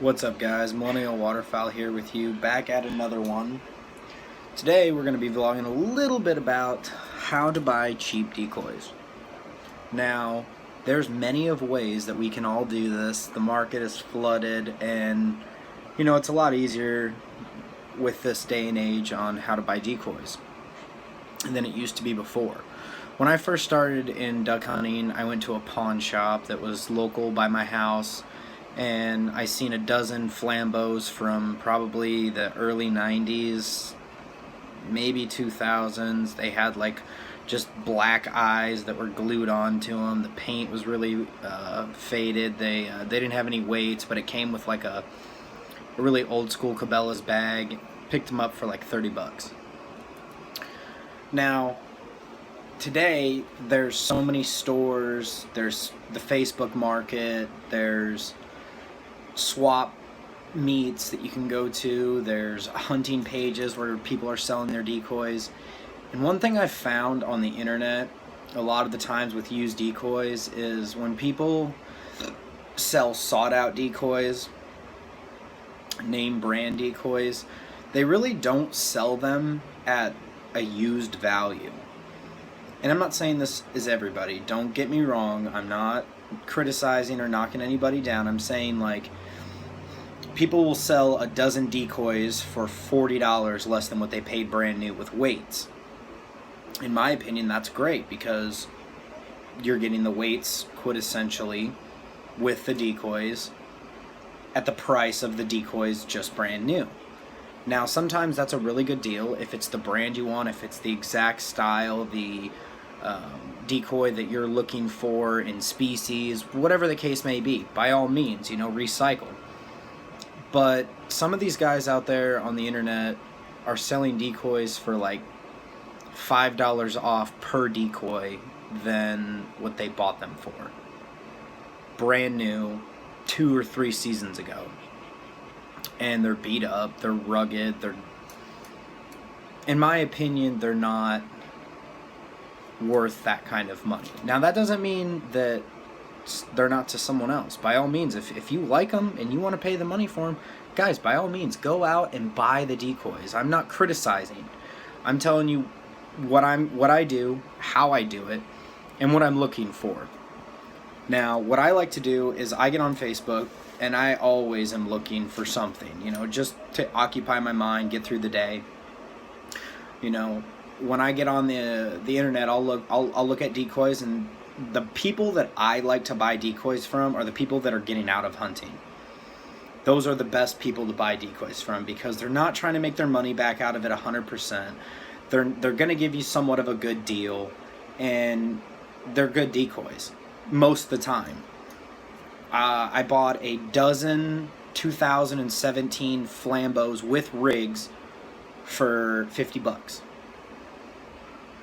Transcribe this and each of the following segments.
What's up, guys? Millennial Waterfowl here with you, back at another one. Today we're going to be vlogging a little bit about how to buy cheap decoys. Now, there's many of ways that we can all do this. The market is flooded, and it's a lot easier with this day and age on how to buy decoys than it used to be before. When I first started in duck hunting, I went to a pawn shop that was local by my house, and I seen a dozen flambeaus from probably the early 90s, maybe 2000s. They had like just black eyes that were glued onto them. The paint was really faded. They didn't have any weights, but it came with like a really old school Cabela's bag. Picked them up for like 30 bucks. Now, today there's so many stores. There's the Facebook market. There's swap meets that you can go to. There's hunting pages where people are selling their decoys. And one thing I've found on the internet a lot of the times with used decoys is when people sell sought out decoys, name brand decoys, they really don't sell them at a used value. And I'm not saying this is everybody, don't get me wrong, I'm not criticizing or knocking anybody down. I'm saying, like, people will sell a dozen decoys for $40 less than what they paid brand new with weights. In my opinion, that's great because you're getting the weights quintessentially with the decoys at the price of the decoys just brand new. Now, sometimes that's a really good deal if it's the brand you want, if it's the exact style, the decoy that you're looking for in species, whatever the case may be. By all means, recycle. But some of these guys out there on the internet are selling decoys for like $5 off per decoy than what they bought them for. Brand new, 2 or 3 seasons ago. And they're beat up, they're rugged, in my opinion, they're not worth that kind of money. Now, that doesn't mean that they're not to someone else. By all means, if you like them and you want to pay the money for them, guys, by all means, go out and buy the decoys. I'm not criticizing. I'm telling you what I do, how I do it, and what I'm looking for. Now, what I like to do is I get on Facebook, and I always am looking for something, just to occupy my mind, get through the day. When I get on the internet, I'll look at decoys, and the people that I like to buy decoys from are the people that are getting out of hunting. Those are the best people to buy decoys from because they're not trying to make their money back out of it 100%. They're going to give you somewhat of a good deal, and they're good decoys most of the time. I bought a dozen 2017 flambeaus with rigs for 50 bucks.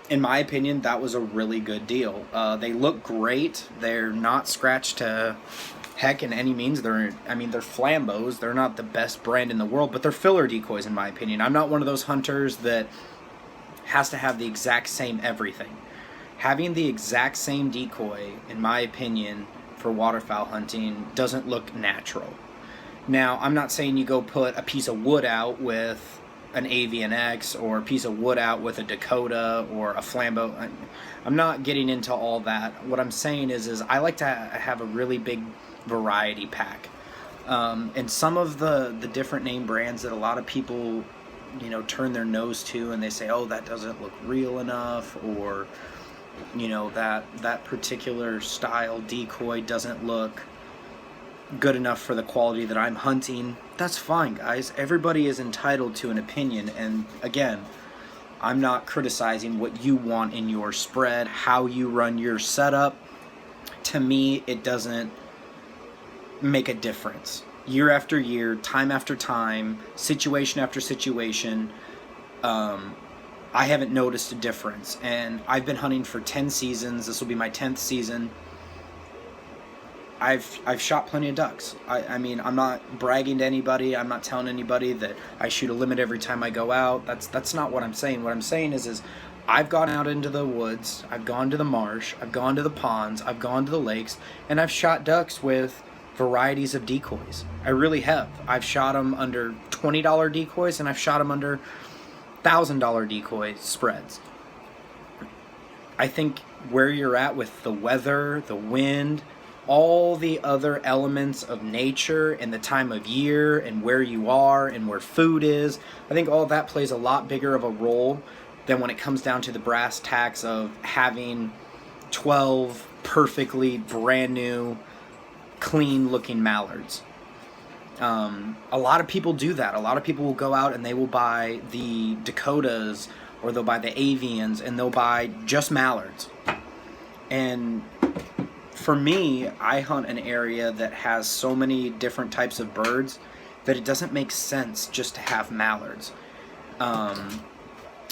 In my opinion, that was a really good deal. They look great. They're not scratched to heck in any means. They're flambeaus. They're not the best brand in the world, but they're filler decoys in my opinion. I'm not one of those hunters that has to have the exact same everything. Having the exact same decoy, in my opinion, for waterfowl hunting doesn't look natural. Now, I'm not saying you go put a piece of wood out with an Avian X or a piece of wood out with a Dakota or a flambeau. I'm not getting into all that. What I'm saying is I like to have a really big variety pack. And some of the different name brands that a lot of people, turn their nose to, and they say, oh, that doesn't look real enough, or that particular style decoy doesn't look good enough for the quality that I'm hunting. That's fine, guys. Everybody is entitled to an opinion, and again, I'm not criticizing what you want in your spread, how you run your setup. To me, it doesn't make a difference. Year after year, time after time, situation after situation, I haven't noticed a difference, and I've been hunting for 10 seasons. This will be my 10th season. I've shot plenty of ducks. I'm not bragging to anybody. I'm not telling anybody that I shoot a limit every time I go out. That's not what I'm saying. What I'm saying is I've gone out into the woods, I've gone to the marsh, I've gone to the ponds, I've gone to the lakes, and I've shot ducks with varieties of decoys. I really have. I've shot them under $20 decoys, and I've shot them under $1,000 decoy spreads. I think where you're at with the weather, the wind, all the other elements of nature and the time of year and where you are and where food is, I think all that plays a lot bigger of a role than when it comes down to the brass tacks of having 12 perfectly brand new, clean looking mallards. A lot of people do that. A lot of people will go out and they will buy the Dakotas, or they'll buy the avians, and they'll buy just mallards. And for me, I hunt an area that has so many different types of birds that it doesn't make sense just to have mallards.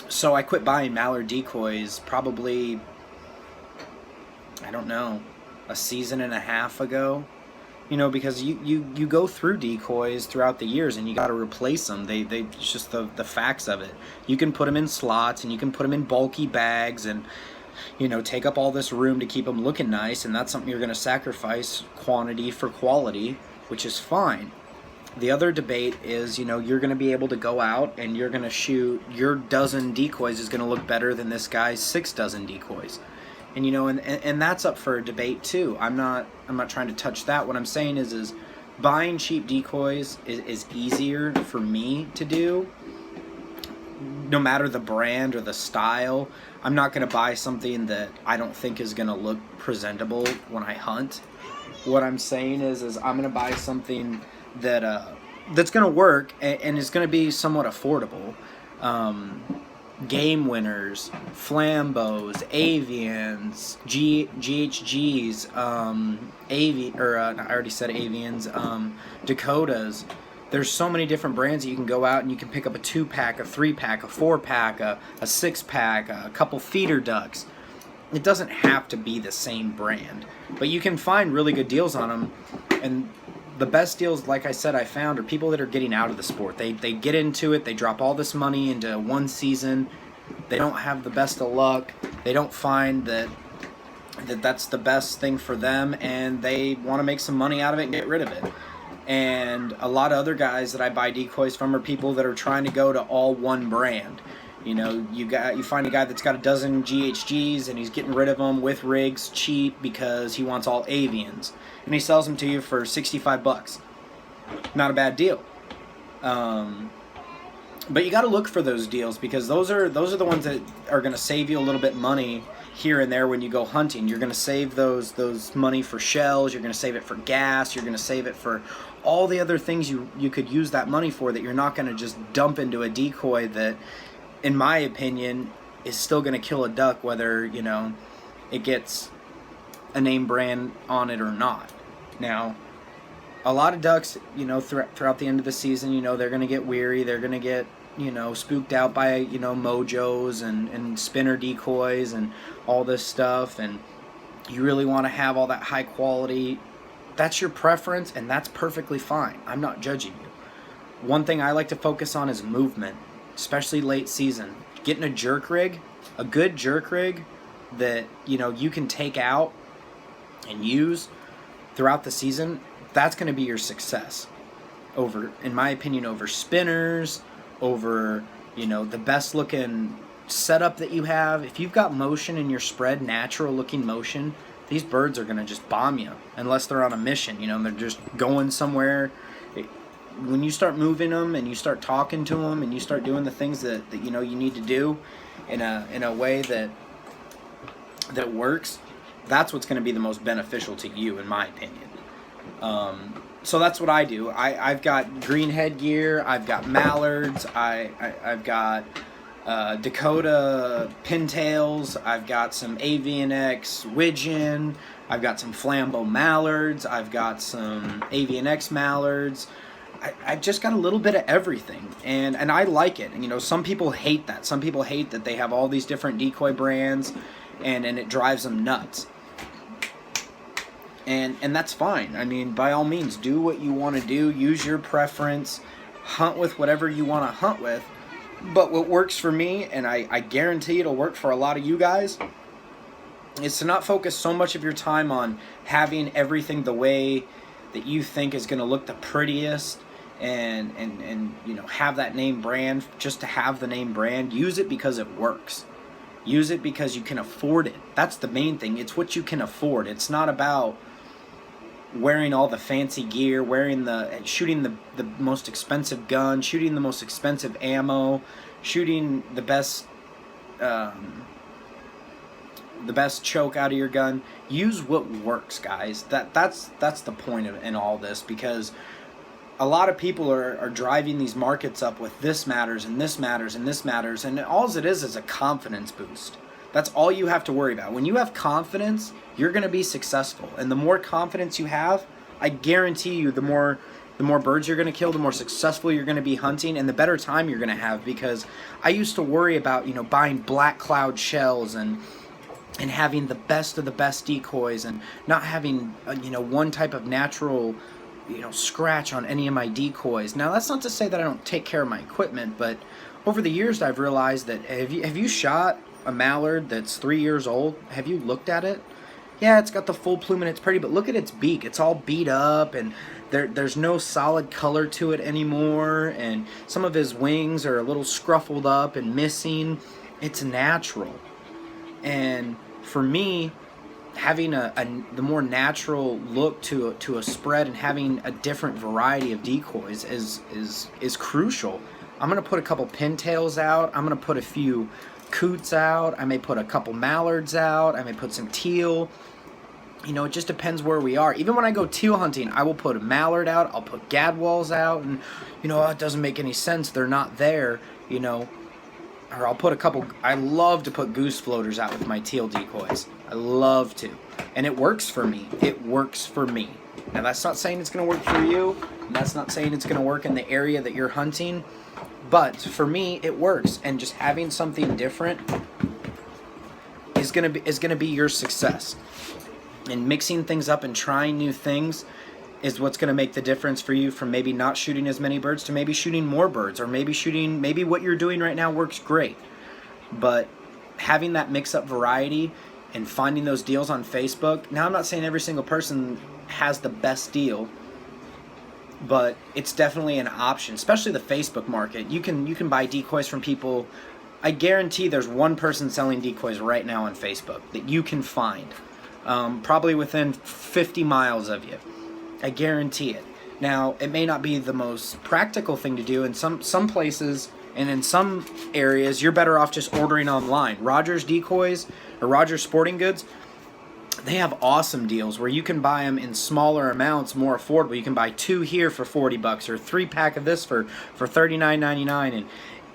So I quit buying mallard decoys probably, I don't know, a season and a half ago. You know, because you go through decoys throughout the years and you got to replace them. It's just the facts of it. You can put them in slots and you can put them in bulky bags and, you know, take up all this room to keep them looking nice, and that's something you're going to sacrifice quantity for quality, which is fine. The other debate is, you know, you're going to be able to go out and you're going to shoot, your dozen decoys is going to look better than this guy's 6 dozen decoys. And you know, and that's up for a debate too. I'm not trying to touch that. What I'm saying is buying cheap decoys is easier for me to do. No matter the brand or the style, I'm not going to buy something that I don't think is going to look presentable when I hunt. What I'm saying is I'm going to buy something that that's going to work and is going to be somewhat affordable. Game Winners, Flambeaus, Avians, GHGs, I already said Avians, Dakotas. There's so many different brands that you can go out and you can pick up a 2-pack, a 3-pack, a 4-pack, a 6-pack, a couple feeder ducks. It doesn't have to be the same brand, but you can find really good deals on them. And the best deals, like I said, I found are people that are getting out of the sport. They get into it, they drop all this money into one season, they don't have the best of luck, they don't find that's the best thing for them, and they want to make some money out of it and get rid of it. And a lot of other guys that I buy decoys from are people that are trying to go to all one brand. You know, you find a guy that's got a dozen GHGs and he's getting rid of them with rigs cheap because he wants all avians, and he sells them to you for $65. Not a bad deal. But you got to look for those deals, because those are the ones that are going to save you a little bit money here and there when you go hunting. You're going to save those money for shells. You're going to save it for gas. You're going to save it for all the other things you could use that money for, that you're not going to just dump into a decoy that, in my opinion, is still going to kill a duck, whether, you know, it gets a name brand on it or not. Now, a lot of ducks, you know, throughout the end of the season, you know, they're going to get weary. They're going to get, you know, spooked out by, you know, mojos and spinner decoys and all this stuff. And you really want to have all that high quality. That's your preference, and that's perfectly fine. I'm not judging you. One thing I like to focus on is movement, especially late season. Getting a jerk rig, a good jerk rig that, you know, you can take out and use throughout the season, that's going to be your success over, in my opinion, over spinners, over, you know, the best looking setup that you have. If you've got motion in your spread, natural looking motion, these birds are going to just bomb you unless they're on a mission, you know, and they're just going somewhere. When you start moving them and you start talking to them and you start doing the things that you know you need to do in a way that works, that's what's going to be the most beneficial to you, in my opinion. So that's what I do. I've got green headgear, I've got mallards, I've got Dakota pintails, I've got some Avian X widgeon, I've got some Flambeau mallards, I've got some Avian X mallards. I've just got a little bit of everything, and I like it. And, you know, some people hate that. Some people hate that they have all these different decoy brands, and it drives them nuts. And that's fine. I mean, by all means, do what you want to do. Use your preference. Hunt with whatever you want to hunt with. But what works for me, and I guarantee it'll work for a lot of you guys, is to not focus so much of your time on having everything the way that you think is going to look the prettiest and you know, have that name brand just to have the name brand. Use it because it works. Use it because you can afford it. That's the main thing. It's what you can afford. It's not about wearing all the fancy gear, shooting the most expensive gun, shooting the most expensive ammo, shooting the best choke out of your gun. Use what works, guys. That's the point in all this, because a lot of people are driving these markets up with this matters and this matters and this matters, and all it is a confidence boost. That's all you have to worry about. When you have confidence, you're going to be successful, and the more confidence you have, I guarantee you, the more birds you're going to kill, the more successful you're going to be hunting, and the better time you're going to have. Because I used to worry about, you know, buying black cloud shells and having the best of the best decoys and not having you know, one type of natural, you know, scratch on any of my decoys. Now, that's not to say that I don't take care of my equipment, but over the years I've realized that have you shot a mallard that's 3 years old? Have you looked at it? Yeah, it's got the full plume and it's pretty, but look at its beak. It's all beat up, and there's no solid color to it anymore, and some of his wings are a little scruffled up and missing. It's natural. And for me, having the more natural look to a spread and having a different variety of decoys is crucial. I'm gonna put a couple pintails out. I'm gonna put a few coots out. I may put a couple mallards out. I may put some teal. You know, it just depends where we are. Even when I go teal hunting, I will put a mallard out. I'll put gadwalls out, and you know, it doesn't make any sense. They're not there. You know. Or I'll put a couple. I love to put goose floaters out with my teal decoys. I love to, and it works for me. It works for me. Now, that's not saying it's going to work for you, and that's not saying it's going to work in the area that you're hunting, but for me, it works. And just having something different is going to be your success. And mixing things up and trying new things is what's going to make the difference for you, from maybe not shooting as many birds to maybe shooting more birds, or maybe what you're doing right now works great. But having that mix-up variety and finding those deals on Facebook. Now, I'm not saying every single person has the best deal, but it's definitely an option, especially the Facebook market. You can buy decoys from people. I guarantee there's one person selling decoys right now on Facebook that you can find, probably within 50 miles of you. I guarantee it. Now, it may not be the most practical thing to do in some places, and in some areas, you're better off just ordering online. Rogers Decoys or Rogers Sporting Goods, they have awesome deals where you can buy them in smaller amounts, more affordable. You can buy 2 here for $40, or 3-pack of this for $39.99,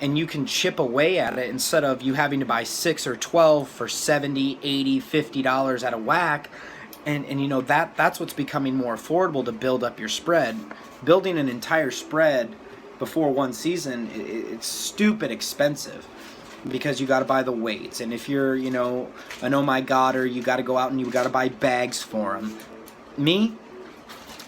and you can chip away at it instead of you having to buy 6 or 12 for $70, $80, $50 at a whack. And you know, that's what's becoming more affordable to build up your spread. Building an entire spread before one season, it's stupid expensive, because you got to buy the weights. And if you're, you know, an oh my godder, you got to go out and you got to buy bags for them. Me,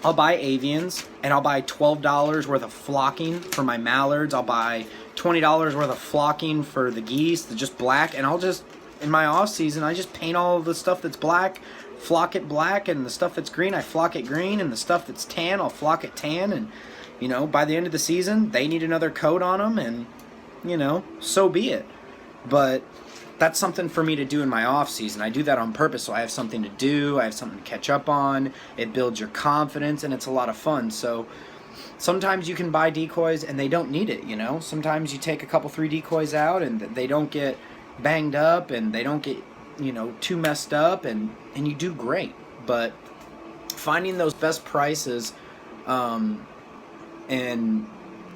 I'll buy avians, and I'll buy $12 worth of flocking for my mallards. I'll buy $20 worth of flocking for the geese, just black, and I'll just, in my off season, I just paint all of the stuff that's black, flock it black, and the stuff that's green, I flock it green, and the stuff that's tan, I'll flock it tan. And you know, by the end of the season, they need another coat on them, and you know, so be it. But that's something for me to do in my off season. I do that on purpose, so I have something to do, I have something to catch up on. It builds your confidence, and it's a lot of fun. So sometimes you can buy decoys and they don't need it, you know. Sometimes you take a couple 3 decoys out and they don't get banged up and they don't get, you know, too messed up, and you do great. But finding those best prices and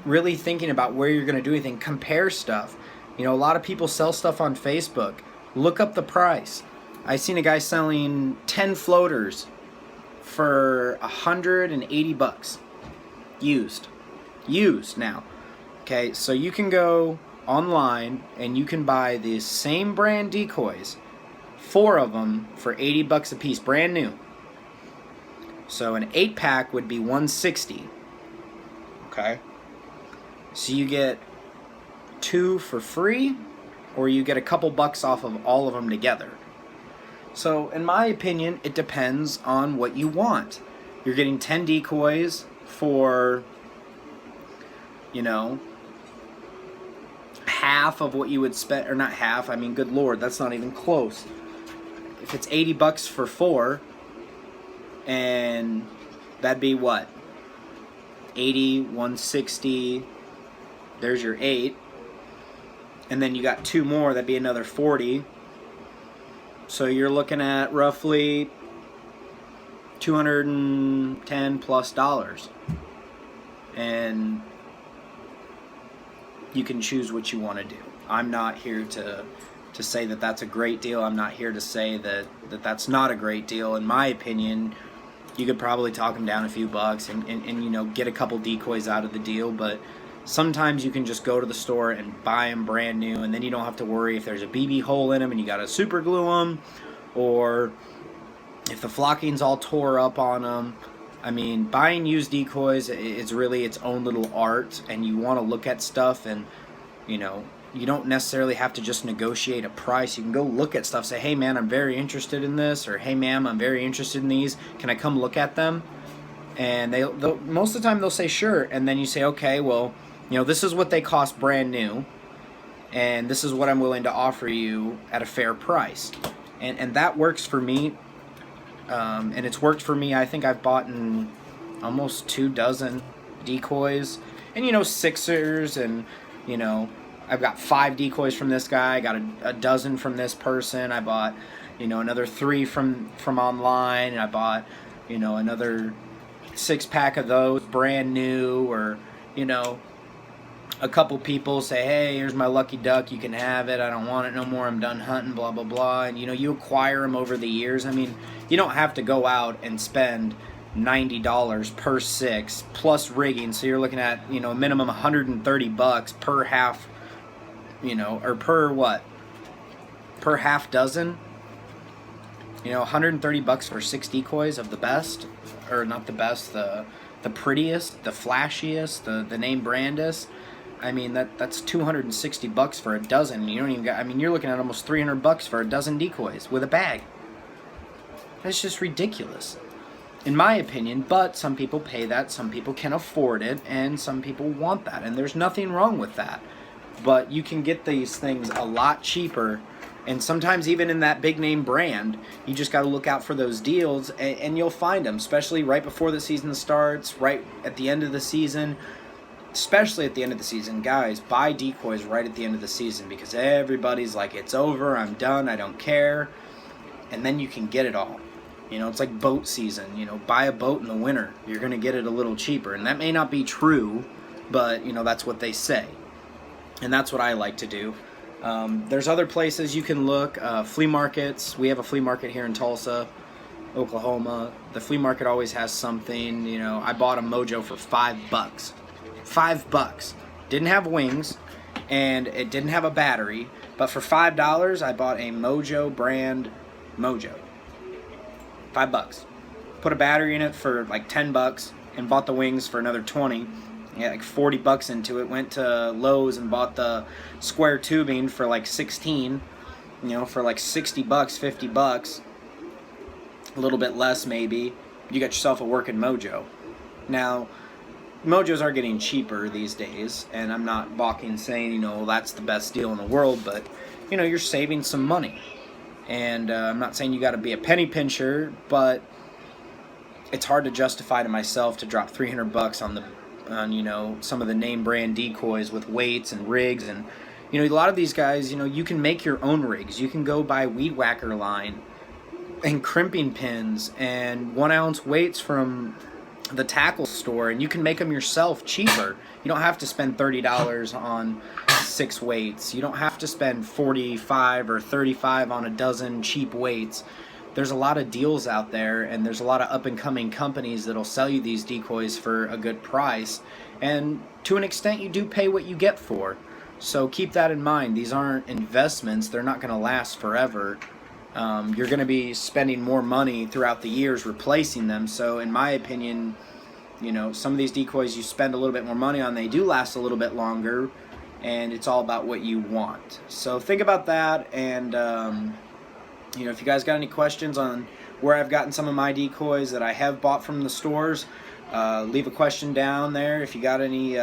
really thinking about where you're going to do anything, compare stuff. You know, a lot of people sell stuff on Facebook. Look up the price. I seen a guy selling 10 floaters for $180 used now. Okay, so you can go online and you can buy these same brand decoys, 4 of them for $80 a piece, brand new. So an 8-pack would be $160. Okay, so you get 2 for free, or you get a couple bucks off of all of them together. So in my opinion, it depends on what you want. You're getting 10 decoys for, you know, half of what you would spend, or not half, I mean, good Lord, that's not even close. If it's 80 bucks for 4, and that'd be what? 80, 160, there's your 8. And then you got 2 more, that'd be another 40. So you're looking at roughly $210 plus dollars. And you can choose what you want to do. I'm not here to say that that's a great deal. I'm not here to say that that's not a great deal. In my opinion, you could probably talk them down a few bucks and you know, get a couple decoys out of the deal, but sometimes you can just go to the store and buy them brand new, and then you don't have to worry if there's a BB hole in them and you gotta super glue them, or if the flocking's all tore up on them. I mean, buying used decoys is really its own little art, and you want to look at stuff, and you know, you don't necessarily have to just negotiate a price. You can go look at stuff, say, hey man, I'm very interested in this, or hey ma'am, I'm very interested in these, can I come look at them? And they'll most of the time they'll say sure, and then you say, okay, well, you know, this is what they cost brand new, and this is what I'm willing to offer you at a fair price. And that works for me. And it's worked for me. I think I've bought in almost 24 decoys, and you know, sixers, and you know, I've got 5 decoys from this guy. I got a dozen from this person. I bought, you know, another 3 from online, and I bought, you know, another 6-pack of those brand new, or you know, a couple people say, hey, here's my lucky duck, you can have it, I don't want it no more, I'm done hunting, blah blah blah. And you know, you acquire them over the years. I mean, you don't have to go out and spend $90 per 6 plus rigging, so you're looking at, you know, a minimum 130 bucks per half, you know, or per what, per half dozen, you know, 130 bucks for 6 decoys of the best, or not the best, the prettiest, the flashiest, the name brandest. I mean, that's 260 bucks for a dozen. You don't even got, I mean, you're looking at almost 300 bucks for a dozen decoys with a bag. That's just ridiculous, in my opinion. But some people pay that, some people can afford it, and some people want that, and there's nothing wrong with that. But you can get these things a lot cheaper, and sometimes even in that big name brand. You just got to look out for those deals, and you'll find them, especially right before the season starts, right at the end of the season. Especially at the end of the season, guys, buy decoys right at the end of the season, because everybody's like, it's over, I'm done, I don't care. And then you can get it all. You know, it's like boat season. You know, buy a boat in the winter, you're going to get it a little cheaper. And that may not be true, but you know, that's what they say. And that's what I like to do. There's other places you can look, flea markets. We have a flea market here in Tulsa, Oklahoma. The flea market always has something. You know, I bought a Mojo for $5. $5. Didn't have wings, and it didn't have a battery, but for $5 I bought a Mojo brand Mojo. $5. Put a battery in it for like $10 and bought the wings for another 20. Yeah, like 40 bucks into it. Went to Lowe's and bought the square tubing for like 16, you know, for like 60 bucks, 50 bucks, a little bit less maybe. You got yourself a working Mojo. Now, Mojos are getting cheaper these days, and I'm not balking saying, you know, that's the best deal in the world, but, you know, you're saving some money. And I'm not saying you got to be a penny pincher, but it's hard to justify to myself to drop 300 bucks on you know, some of the name brand decoys with weights and rigs. And, you know, a lot of these guys, you know, you can make your own rigs. You can go buy weed whacker line and crimping pins and 1-ounce weights from the tackle store, and you can make them yourself cheaper. You don't have to spend $30 on 6 weights. You don't have to spend $45 or $35 on a dozen cheap weights. There's a lot of deals out there, and there's a lot of up-and-coming companies that'll sell you these decoys for a good price, and to an extent you do pay what you get for. So keep that in mind. These aren't investments. They're not going to last forever. You're going to be spending more money throughout the years replacing them. So in my opinion, you know, some of these decoys you spend a little bit more money on, they do last a little bit longer, and it's all about what you want. So think about that, and you know, if you guys got any questions on where I've gotten some of my decoys that I have bought from the stores. Leave a question down there. If you got any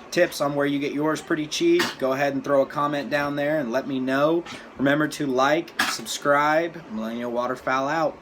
tips on where you get yours pretty cheap, go ahead and throw a comment down there and let me know. Remember to like, subscribe. Millennial Waterfowl out.